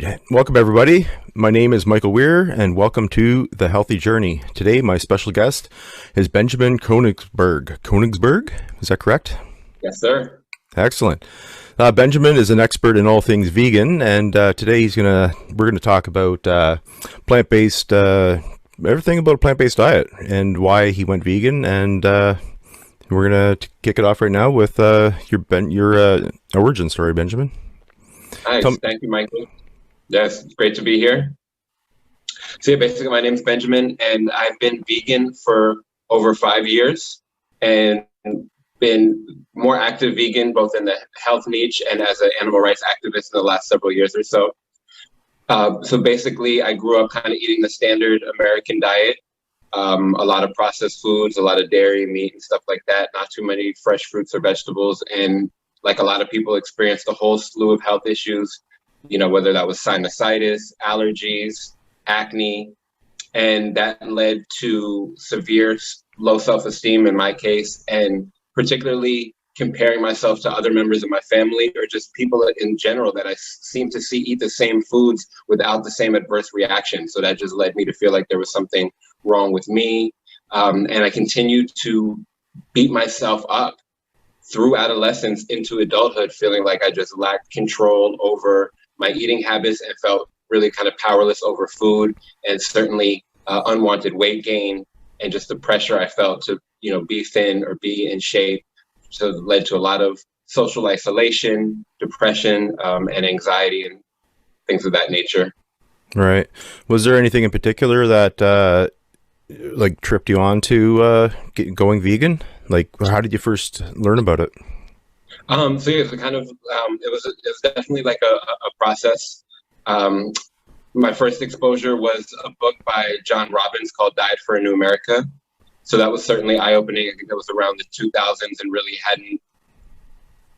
right, welcome everybody. My name is Michael Weare, and welcome to the Healthy Journey. Today, my special guest is Benjahmin Koenigsberg. Koenigsberg, is that correct? Yes, sir. Excellent. Benjahmin is an expert in all things vegan, and today we're gonna talk about plant-based, everything about a plant-based diet and why he went vegan. And we're gonna kick it off right now with your origin story, Benjahmin. Nice. Thank you, Michael. Yes, it's great to be here. So yeah, basically my name's Benjahmin, and I've been vegan for over 5 years and been more active vegan both in the health niche and as an animal rights activist in the last several years or so. So basically I grew up kind of eating the standard American diet, a lot of processed foods, a lot of dairy, meat and stuff like that, not too many fresh fruits or vegetables. And like a lot of people experienced a whole slew of health issues, you know, whether that was sinusitis, allergies, acne, and that led to severe low self-esteem in my case, and particularly comparing myself to other members of my family or just people in general that I seem to see eat the same foods without the same adverse reaction. So that just led me to feel like there was something wrong with me. And I continued to beat myself up through adolescence into adulthood, feeling like I just lacked control over my eating habits and felt really kind of powerless over food, and certainly unwanted weight gain and just the pressure I felt to, you know, be thin or be in shape. So it led to a lot of social isolation, depression, and anxiety and things of that nature. Right. Was there anything in particular that like tripped you on to going vegan? Like, how did you first learn about it? So yeah, so kind of it was definitely like a process. My first exposure was a book by John Robbins called Diet for a New America. So that was certainly eye-opening. I think that was around the 2000s, and really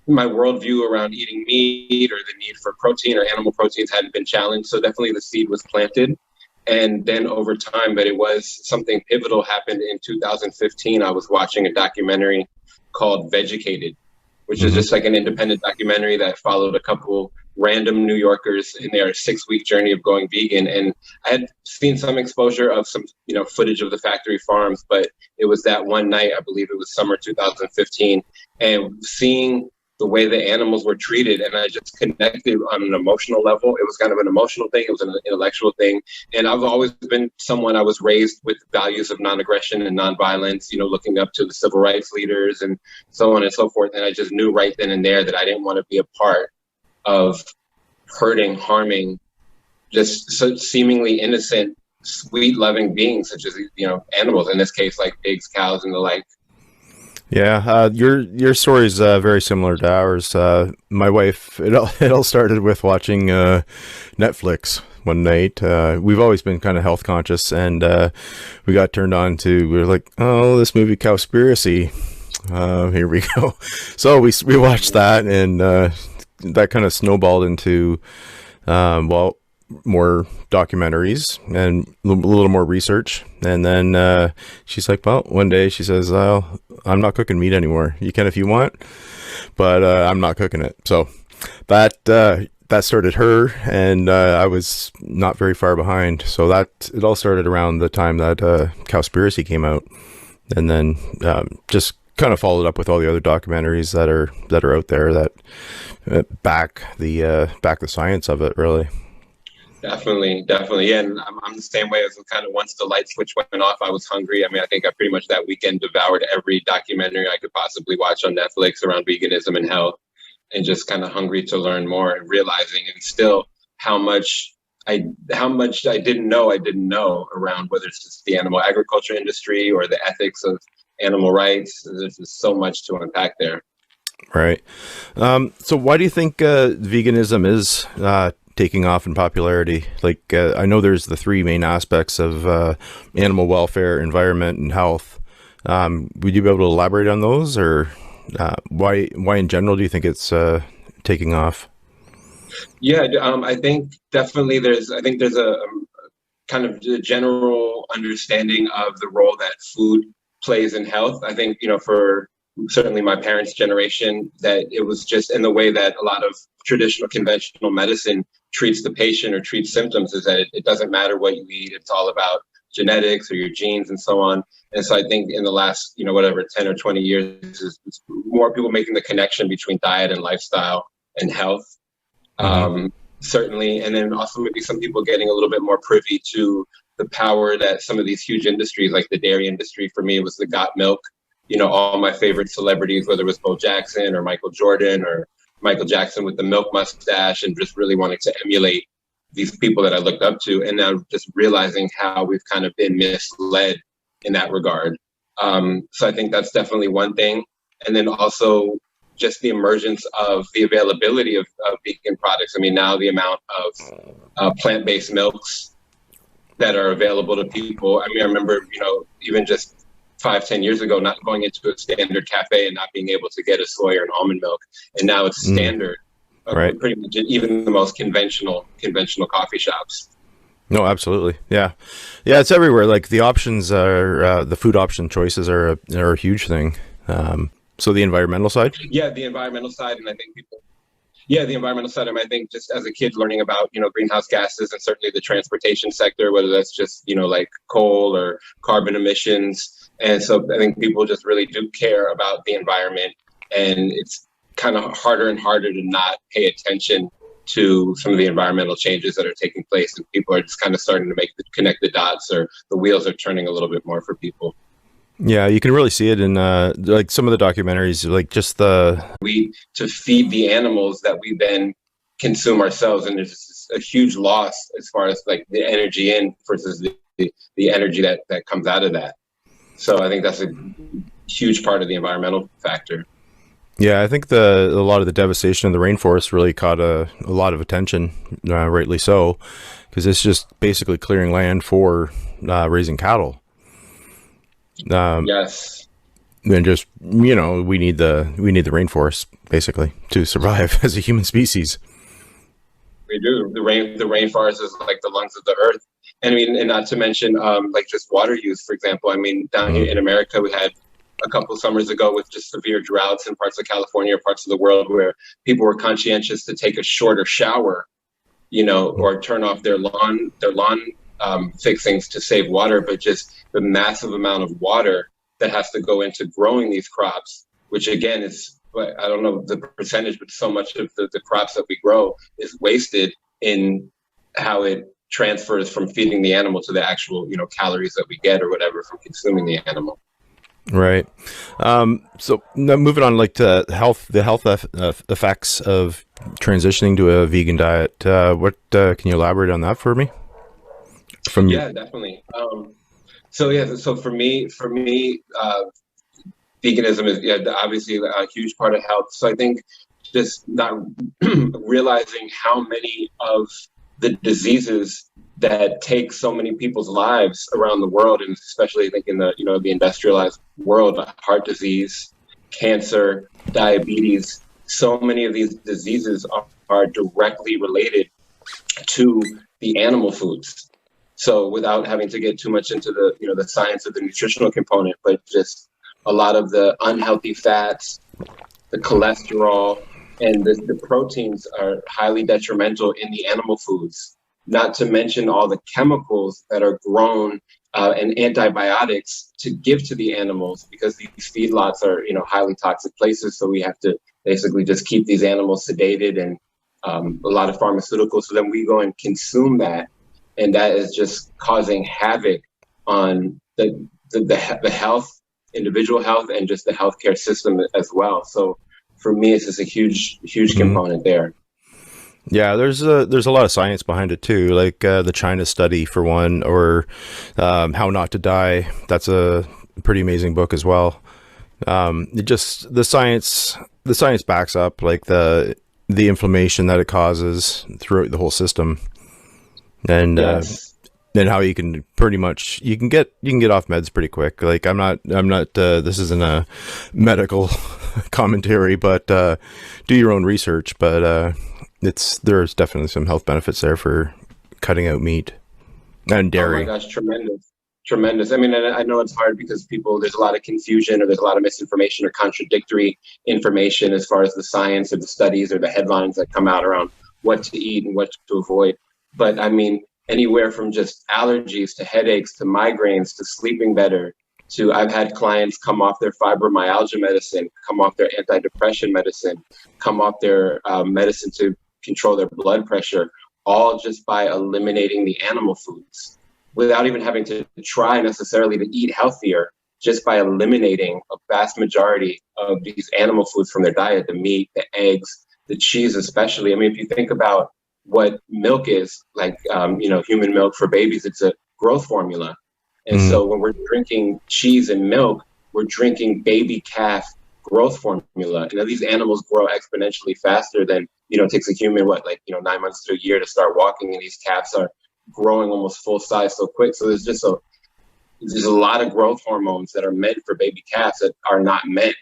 my worldview around eating meat or the need for protein or animal proteins hadn't been challenged. So definitely the seed was planted. And then over time, but it was something pivotal happened in 2015. I was watching a documentary called Vegucated, which is just like an independent documentary that followed a couple random New Yorkers in their 6-week journey of going vegan. And I had seen some exposure of some, you know, footage of the factory farms, but it was that one night, I believe it was summer 2015, and seeing the way the animals were treated, and I just connected on an emotional level. It was kind of an emotional thing. It was an intellectual thing. And I've always been someone, I was raised with values of non-aggression and non-violence, you know, looking up to the civil rights leaders and so on and so forth. And I just knew right then and there that I didn't want to be a part of hurting, harming, just so seemingly innocent, sweet, loving beings such as, you know, animals, in this case, like pigs, cows, and the like. Yeah, your story is very similar to ours. My wife, it all started with watching Netflix one night. We've always been kind of health conscious, and we got turned on to. We were like, oh, this movie Cowspiracy. Here we go. So we watched that, and that kind of snowballed into more documentaries and a little more research. And then she's like, well, one day she says, oh, I'm not cooking meat anymore. You can if you want, but I'm not cooking it. So that started her, and I was not very far behind. So it all started around the time that Cowspiracy came out, and then just kind of followed up with all the other documentaries that are out there that back the science of it, really. Definitely. Yeah, and I'm the same way. As kind of once the light switch went off, I was hungry. I mean, I think I pretty much that weekend devoured every documentary I could possibly watch on Netflix around veganism and health, and just kind of hungry to learn more, and realizing and still how much I didn't know around whether it's just the animal agriculture industry or the ethics of animal rights. There's just so much to unpack there. Right. So why do you think veganism is taking off in popularity? Like, I know there's the three main aspects of animal welfare, environment, and health. Would you be able to elaborate on those, or why in general do you think it's taking off? Yeah, I think definitely there's a kind of the general understanding of the role that food plays in health. I think, you know, for certainly my parents' generation, that it was just in the way that a lot of traditional conventional medicine treats the patient or treats symptoms is that it doesn't matter what you eat. It's all about genetics or your genes and so on. And so I think in the last, 10 or 20 years, is more people making the connection between diet and lifestyle and health. Certainly. And then also maybe some people getting a little bit more privy to the power that some of these huge industries, like the dairy industry, for me, was the Got Milk. All my favorite celebrities, whether it was Bo Jackson or Michael Jordan or Michael Jackson with the milk mustache, and just really wanting to emulate these people that I looked up to. And now just realizing how we've kind of been misled in that regard. So I think that's definitely one thing. And then also just the emergence of the availability of vegan products. I mean, now the amount of plant-based milks that are available to people. I mean, I remember, even just 5-10 years ago, not going into a standard cafe and not being able to get a soy or an almond milk. And now it's standard, right? Pretty much even the most conventional coffee shops. No, absolutely. Yeah. It's everywhere. Like the options are, the food option choices are a huge thing. So the environmental side? Yeah, the environmental side. And I think the environmental side. And I think just as a kid learning about, greenhouse gases and certainly the transportation sector, whether that's just, like coal or carbon emissions. And so I think people just really do care about the environment, and it's kind of harder and harder to not pay attention to some of the environmental changes that are taking place. And people are just kind of starting to connect the dots, or the wheels are turning a little bit more for people. Yeah, you can really see it in like some of the documentaries, like just to feed the animals that we then consume ourselves, and there's a huge loss as far as like the energy in versus the energy that comes out of that. So I think that's a huge part of the environmental factor. Yeah, I think a lot of the devastation in the rainforest really caught a lot of attention, rightly so, because it's just basically clearing land for raising cattle. Yes. And just, we need the rainforest basically to survive as a human species. We do. The rainforest is like the lungs of the earth. And I mean, and not to mention like just water use, for example. I mean, down here in America, we had a couple summers ago with just severe droughts in parts of California, parts of the world, where people were conscientious to take a shorter shower, or turn off their lawn fixings to save water, but just the massive amount of water that has to go into growing these crops, which again is, I don't know the percentage, but so much of the crops that we grow is wasted in how it transfers from feeding the animal to the actual, calories that we get or whatever from consuming the animal. Right. So now moving on, like to the health effects of transitioning to a vegan diet. What can you elaborate on that for me? Yeah, definitely. So for me, veganism is obviously a huge part of health. So I think just not realizing how many of the diseases that take so many people's lives around the world, and especially I think in the the industrialized world, heart disease, cancer, diabetes, so many of these diseases are directly related to the animal foods. So without having to get too much into the the science of the nutritional component, but just a lot of the unhealthy fats, the cholesterol, and the proteins are highly detrimental in the animal foods. Not to mention all the chemicals that are grown and antibiotics to give to the animals, because these feedlots are highly toxic places. So we have to basically just keep these animals sedated and a lot of pharmaceuticals. So then we go and consume that, and that is just causing havoc on the health, individual health, and just the healthcare system as well. So for me, it's just a huge component there. Yeah, there's a lot of science behind it too, like the China study for one, or How Not to Die. That's a pretty amazing book as well. The science backs up like the inflammation that it causes throughout the whole system, and then how you can pretty much you can get off meds pretty quick. Like I'm not this isn't a medical commentary, but do your own research. But there's definitely some health benefits there for cutting out meat and dairy. Oh my gosh, tremendous. I mean, I know it's hard because there's a lot of confusion, or there's a lot of misinformation or contradictory information as far as the science or the studies or the headlines that come out around what to eat and what to avoid. But I mean, anywhere from just allergies to headaches to migraines to sleeping better to I've had clients come off their fibromyalgia medicine, come off their antidepressant medicine, come off their medicine to control their blood pressure, all just by eliminating the animal foods without even having to try necessarily to eat healthier, just by eliminating a vast majority of these animal foods from their diet, the meat, the eggs, the cheese especially. I mean, if you think about what milk is, like, human milk for babies, it's a growth formula. And so when we're drinking cheese and milk, we're drinking baby calf growth formula. And these animals grow exponentially faster than, it takes a human, 9 months to a year to start walking. And these calves are growing almost full size so quick. So there's a lot of growth hormones that are meant for baby calves that are not meant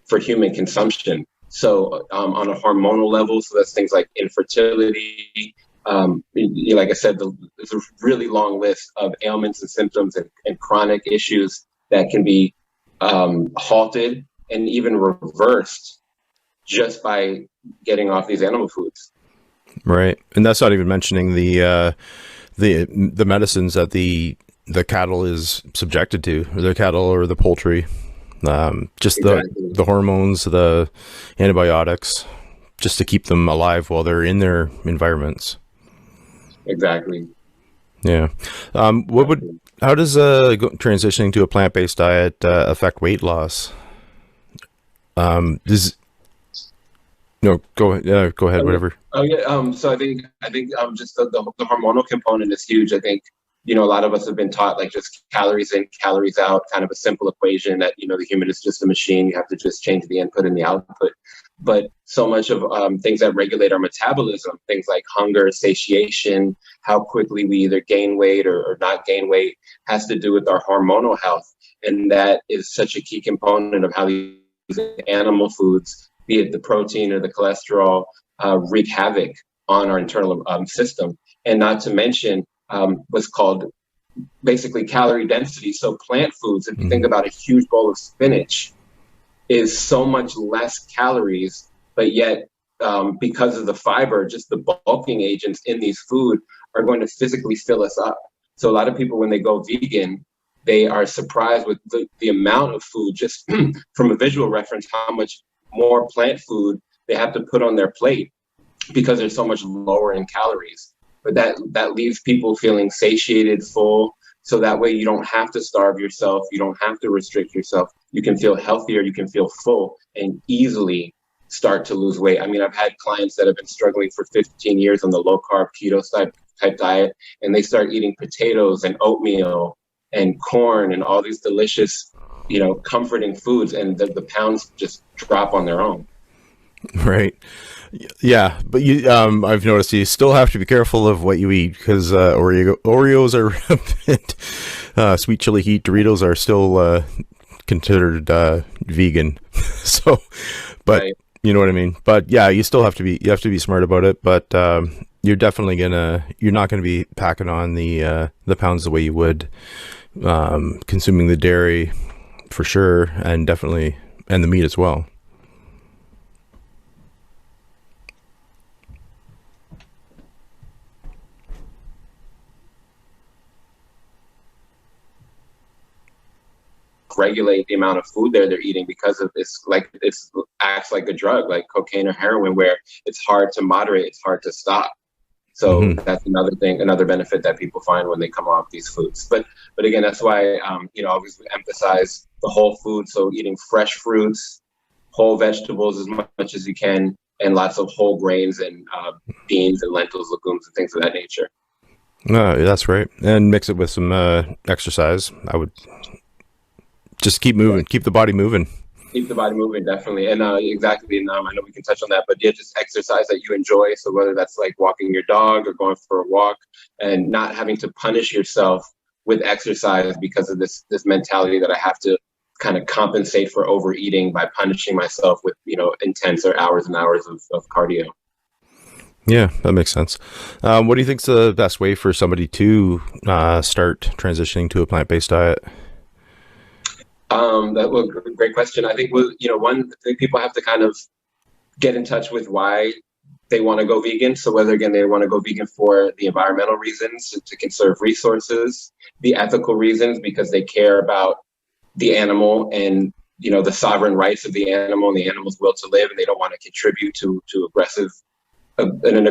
for human consumption. So on a hormonal level, so that's things like infertility. Like I said, there's a really long list of ailments and symptoms and chronic issues that can be halted and even reversed just by getting off these animal foods. Right, and that's not even mentioning the medicines that the cattle is subjected to, or the cattle or the poultry. Just exactly. the hormones, the antibiotics, just to keep them alive while they're in their environments. Exactly. Yeah. How does transitioning to a plant-based diet affect weight loss? Go ahead, whatever. Oh yeah. So I think just the hormonal component is huge. I think, a lot of us have been taught like just calories in, calories out, kind of a simple equation that, the human is just a machine. You have to just change the input and the output. But so much of things that regulate our metabolism, things like hunger, satiation, how quickly we either gain weight or not gain weight, has to do with our hormonal health. And that is such a key component of how these animal foods, be it the protein or the cholesterol, wreak havoc on our internal system. And not to mention what's called basically calorie density. So plant foods, if you think about a huge bowl of spinach, is so much less calories, but yet because of the fiber, just the bulking agents in these food are going to physically fill us up. So a lot of people, when they go vegan, they are surprised with the amount of food, just from a visual reference, how much more plant food they have to put on their plate because they're so much lower in calories. But that leaves people feeling satiated, full. So that way you don't have to starve yourself. You don't have to restrict yourself. You can feel healthier. You can feel full and easily start to lose weight. I mean, I've had clients that have been struggling for 15 years on the low carb keto type diet, and they start eating potatoes and oatmeal and corn and all these delicious, comforting foods, and the pounds just drop on their own. Right. Yeah, but I've noticed you still have to be careful of what you eat, because Oreos are a bit, sweet chili heat Doritos are still considered vegan. So, but right. You know what I mean. But yeah, you still have to be smart about it. But you're definitely you're not gonna be packing on the pounds the way you would consuming the dairy, for sure, and definitely, and the meat as well. Regulate the amount of food they're eating, because of this, like, it's acts like a drug, like cocaine or heroin, where it's hard to moderate, it's hard to stop. So that's another benefit that people find when they come off these foods. But again, that's why always emphasize the whole food. So eating fresh fruits, whole vegetables as much as you can, and lots of whole grains and beans and lentils, legumes, and things of that nature. No, that's right. And mix it with some exercise. I would just keep moving, keep the body moving. Keep the body moving, definitely. And exactly. And I know we can touch on that, but yeah, just exercise that you enjoy. So whether that's like walking your dog or going for a walk, and not having to punish yourself with exercise because of this mentality that I have to kind of compensate for overeating by punishing myself with, intense or hours and hours of cardio. Yeah, that makes sense. What do you think's the best way for somebody to start transitioning to a plant-based diet? That was a great question. I think, I think people have to kind of get in touch with why they want to go vegan. So whether, again, they want to go vegan for the environmental reasons to conserve resources, the ethical reasons because they care about the animal and, you know, the sovereign rights of the animal and the animal's will to live, and they don't want to contribute to aggressive an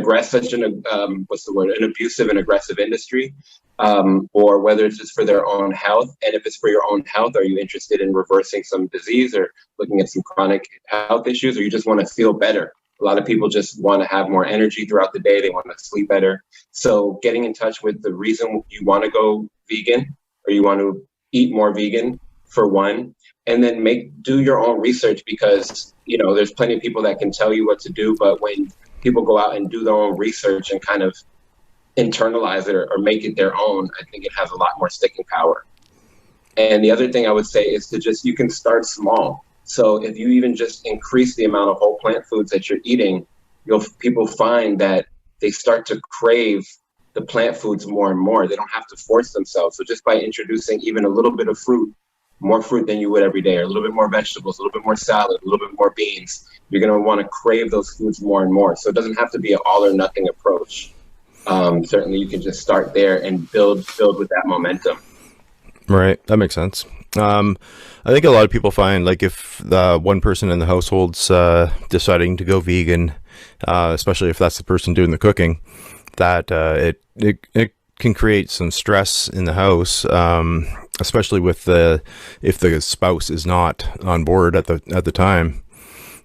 abusive and aggressive industry, or whether it's just for their own health. And if it's for your own health, are you interested in reversing some disease or looking at some chronic health issues, or you just want to feel better? A lot of people just want to have more energy throughout the day. They want to sleep better. So getting in touch with the reason you want to go vegan, or you want to eat more vegan, for one, and then do your own research, because, you know, there's plenty of people that can tell you what to do, but when people go out and do their own research and kind of internalize it or make it their own, I think it has a lot more sticking power. And the other thing I would say is you can start small. So if you even just increase the amount of whole plant foods that you're eating, people find that they start to crave the plant foods more and more. They don't have to force themselves. So just by introducing even a little bit of fruit, more fruit than you would every day, or a little bit more vegetables, a little bit more salad, a little bit more beans, you're going to want to crave those foods more and more. So it doesn't have to be an all or nothing approach. Certainly you can just start there and build with that momentum. Right. That makes sense. I think a lot of people find, like, if the one person in the household's deciding to go vegan, especially if that's the person doing the cooking, that it can create some stress in the house, especially if the spouse is not on board at the time.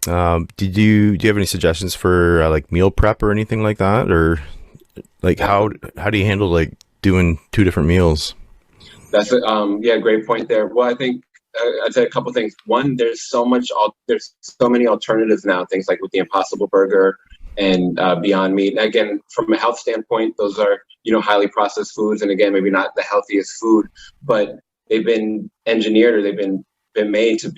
Do you have any suggestions for like meal prep or anything like that, or like how do you handle like doing two different meals? That's great point there. Well, I think I'd say a couple things. One, there's so many alternatives now. Things like with the Impossible Burger and Beyond Meat. And again, from a health standpoint, those are, you know, highly processed foods, and again, maybe not the healthiest food, but they've been engineered, or they've been made to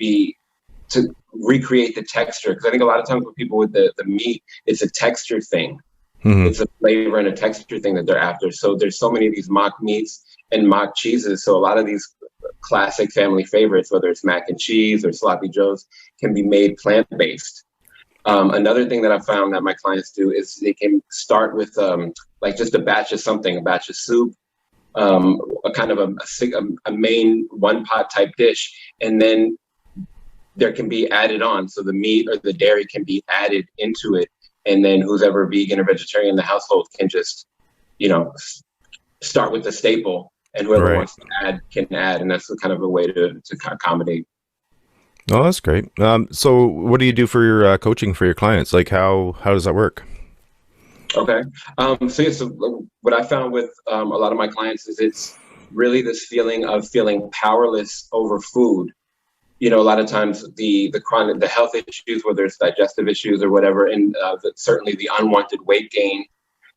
recreate the texture. Because I think a lot of times with people with the meat, it's a texture thing. Mm-hmm. It's a flavor and a texture thing that they're after. So there's so many of these mock meats and mock cheeses. So a lot of these classic family favorites, whether it's mac and cheese or sloppy joes, can be made plant-based. Another thing that I found that my clients do is they can start with like just a batch of something, a batch of soup, a kind of a main one pot type dish, and then there can be added on. So the meat or the dairy can be added into it. And then who's ever vegan or vegetarian in the household can just, you know, start with the staple, and whoever wants to add can add. And that's kind of a way to accommodate. Oh, that's great. So what do you do for your coaching for your clients? Like how does that work? Okay. So what I found with a lot of my clients is it's really this feeling of feeling powerless over food. You know, a lot of times the health issues, whether it's digestive issues or whatever, and certainly the unwanted weight gain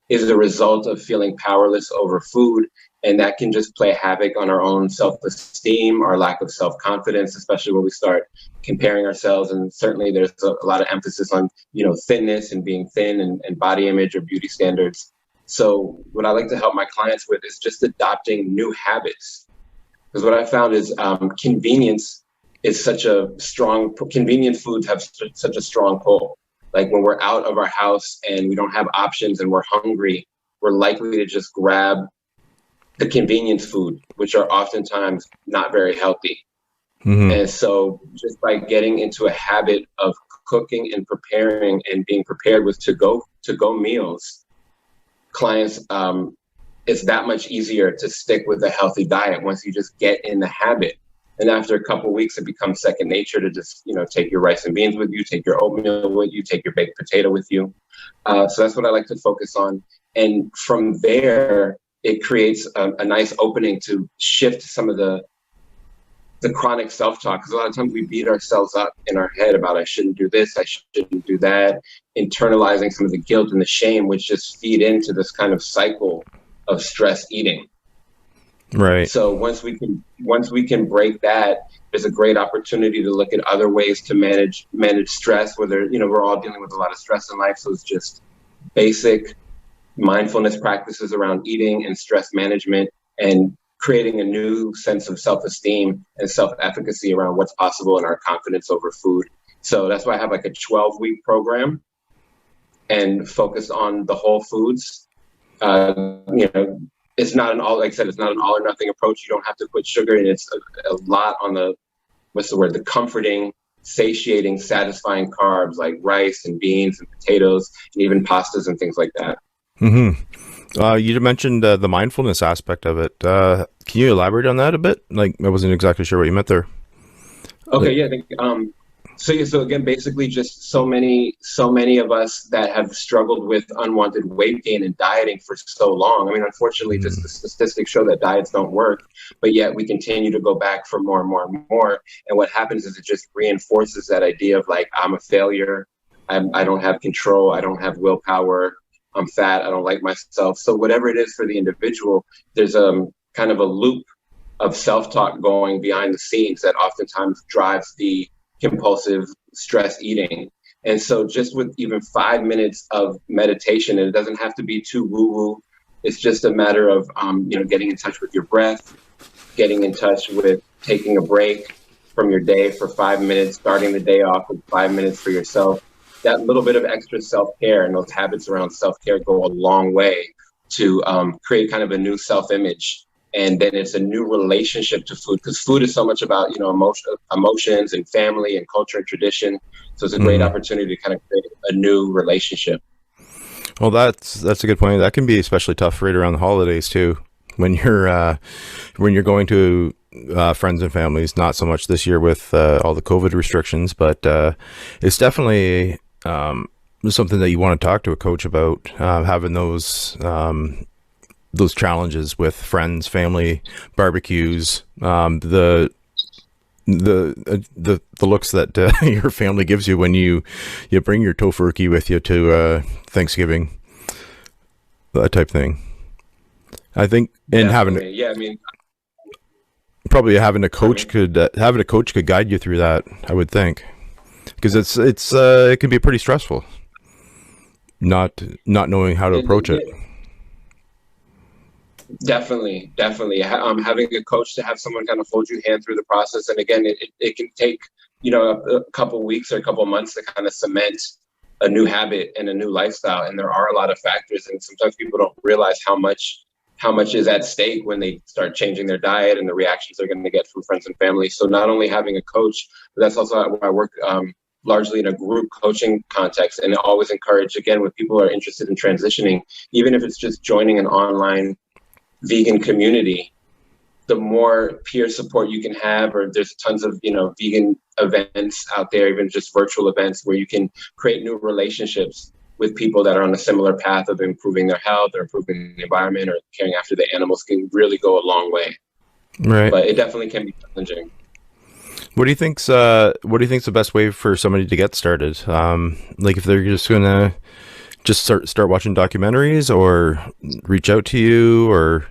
is the result of feeling powerless over food. And that can just play havoc on our own self-esteem, our lack of self-confidence, especially when we start comparing ourselves. And certainly there's a lot of emphasis on, you know, thinness and being thin and body image or beauty standards. So what I like to help my clients with is just adopting new habits. Because what I found is convenience is convenient foods have such a strong pull. Like when we're out of our house and we don't have options and we're hungry, we're likely to just grab the convenience food, which are oftentimes not very healthy. Mm-hmm. And so just by getting into a habit of cooking and preparing and being prepared with to-go meals, clients, it's that much easier to stick with a healthy diet once you just get in the habit. And after a couple of weeks, it becomes second nature to just, you know, take your rice and beans with you, take your oatmeal with you, take your baked potato with you. So that's what I like to focus on. And from there, it creates a nice opening to shift some of the chronic self-talk. Because a lot of times we beat ourselves up in our head about I shouldn't do this, I shouldn't do that, internalizing some of the guilt and the shame, which just feed into this kind of cycle of stress eating. Right. So once we can break that, there's a great opportunity to look at other ways to manage stress, whether, you know, we're all dealing with a lot of stress in life. So it's just basic mindfulness practices around eating and stress management, and creating a new sense of self-esteem and self-efficacy around what's possible and our confidence over food. So that's why I have like a 12-week program and focus on the whole foods. You know, it's not an all, like I said, it's not an all or nothing approach. You don't have to quit sugar, and it's a lot on the, what's the word, the comforting, satiating, satisfying carbs like rice and beans and potatoes and even pastas and things like that. You mentioned the mindfulness aspect of it. Can you elaborate on that a bit? Like, I wasn't exactly sure what you meant there. Okay, yeah, I think, so again, basically just so many of us that have struggled with unwanted weight gain and dieting for so long. I mean, unfortunately, just the statistics show that diets don't work, but yet we continue to go back for more and more and more. And what happens is it just reinforces that idea of like, I'm a failure. I don't have control. I don't have willpower. I'm fat. I don't like myself. So whatever it is for the individual, there's kind of a loop of self-talk going behind the scenes that oftentimes drives the compulsive stress eating. And so just with even 5 minutes of meditation, and it doesn't have to be too woo-woo, it's just a matter of getting in touch with your breath, getting in touch with taking a break from your day for 5 minutes, starting the day off with 5 minutes for yourself. That little bit of extra self-care and those habits around self-care go a long way to create kind of a new self-image. And then it's a new relationship to food, because food is so much about, emotions and family and culture and tradition. So it's a great opportunity to kind of create a new relationship. Well, that's a good point. That can be especially tough right around the holidays too, when you're going to friends and families. Not so much this year with all the COVID restrictions, but it's definitely something that you want to talk to a coach about, having those challenges with friends, family, barbecues, the looks that your family gives you when you bring your tofurkey with you to Thanksgiving, that type thing. I think, and probably having a coach could guide you through that, I would think, because it can be pretty stressful not knowing how to approach it. Definitely. Having a coach to have someone kind of hold your hand through the process. And again, it can take, a couple weeks or a couple months to kind of cement a new habit and a new lifestyle. And there are a lot of factors. And sometimes people don't realize how much is at stake when they start changing their diet and the reactions they're going to get from friends and family. So not only having a coach, but that's also why I work largely in a group coaching context, and always encourage, again, when people are interested in transitioning, even if it's just joining an online vegan community, the more peer support you can have, or there's tons of vegan events out there, even just virtual events, where you can create new relationships with people that are on a similar path of improving their health or improving the environment or caring after the animals, can really go a long way. Right. But it definitely can be challenging. What do you think's the best way for somebody to get started? Like if they're just gonna start watching documentaries, or reach out to you, or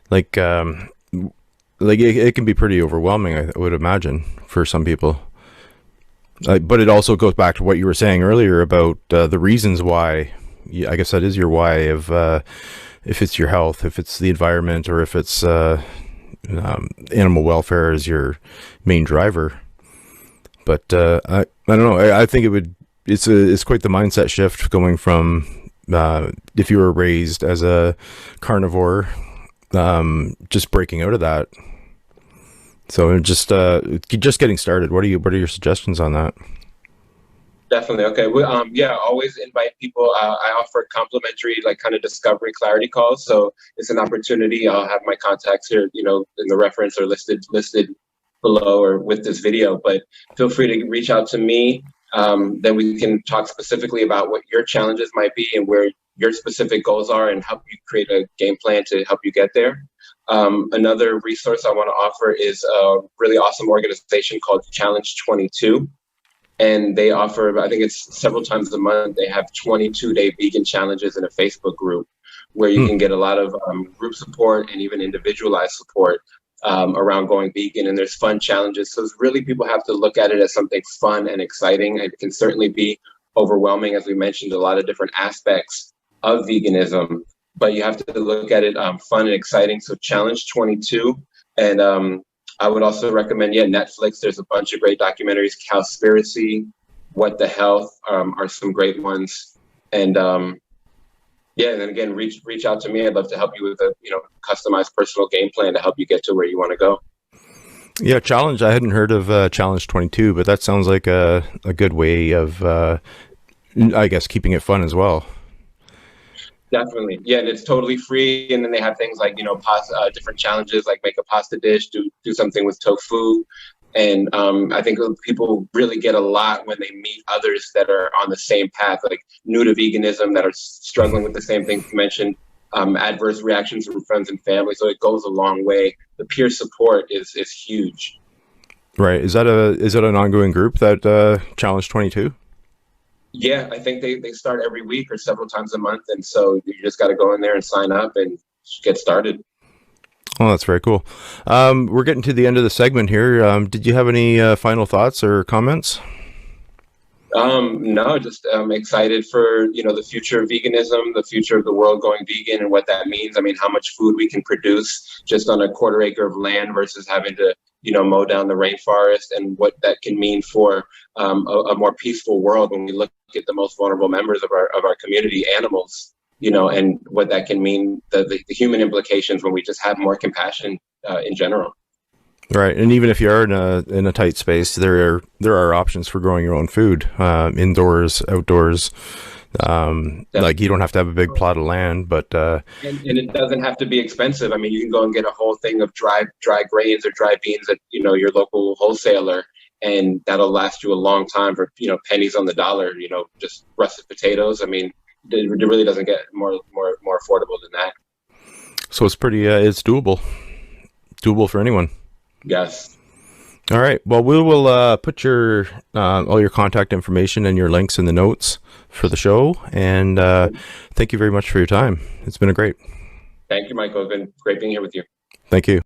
like it can be pretty overwhelming, I would imagine, for some people. But it also goes back to what you were saying earlier about the reasons why. I guess that is your why of if it's your health, if it's the environment, or if it's animal welfare as your main driver. But I don't know. I think it's quite the mindset shift going from if you were raised as a carnivore, just breaking out of that. So just getting started. What are your suggestions on that? Definitely. Okay. Always invite people. I offer complimentary, kind of discovery clarity calls. So it's an opportunity. I'll have my contacts here, in the reference, or listed below or with this video, but feel free to reach out to me. Then we can talk specifically about what your challenges might be and where your specific goals are, and help you create a game plan to help you get there. Another resource I want to offer is a really awesome organization called Challenge 22. And they offer, I think it's several times a month, they have 22-day vegan challenges in a Facebook group where you can get a lot of group support and even individualized support around going vegan. And there's fun challenges. So it's really, people have to look at it as something fun and exciting. It can certainly be overwhelming, as we mentioned, a lot of different aspects of veganism, but you have to look at it fun and exciting. So Challenge 22. And I would also recommend, Netflix. There's a bunch of great documentaries. Cowspiracy, What the Health are some great ones. And yeah, and then again, reach out to me. I'd love to help you with a customized personal game plan to help you get to where you want to go. Yeah, challenge. I hadn't heard of Challenge 22, but that sounds like a good way of, I guess, keeping it fun as well. Definitely. Yeah, and it's totally free. And then they have things like, pasta, different challenges, like make a pasta dish, do something with tofu. And I think people really get a lot when they meet others that are on the same path, like new to veganism, that are struggling with the same things you mentioned, adverse reactions from friends and family. So it goes a long way. The peer support is huge. Right. Is that an ongoing group, that Challenge 22? Yeah, I think they start every week or several times a month. And so you just got to go in there and sign up and get started. Oh, that's very cool. We're getting to the end of the segment here. Did you have any final thoughts or comments? No, just excited for, the future of veganism, the future of the world going vegan and what that means. I mean, how much food we can produce just on a quarter acre of land versus having to, mow down the rainforest, and what that can mean for a more peaceful world when we look at the most vulnerable members of our community, animals, and what that can mean, the human implications when we just have more compassion in general. Right, and even if you are in a tight space, there are options for growing your own food, indoors, outdoors. Like, you don't have to have a big plot of land, but and it doesn't have to be expensive. I mean, you can go and get a whole thing of dry grains or dry beans at your local wholesaler, and that'll last you a long time for pennies on the dollar. Just russet potatoes. I mean, it really doesn't get more affordable than that. So it's pretty it's doable for anyone. Yes. All right. Well, we will put your all your contact information and your links in the notes for the show. And thank you very much for your time. It's been great. Thank you, Michael. It's been great being here with you. Thank you.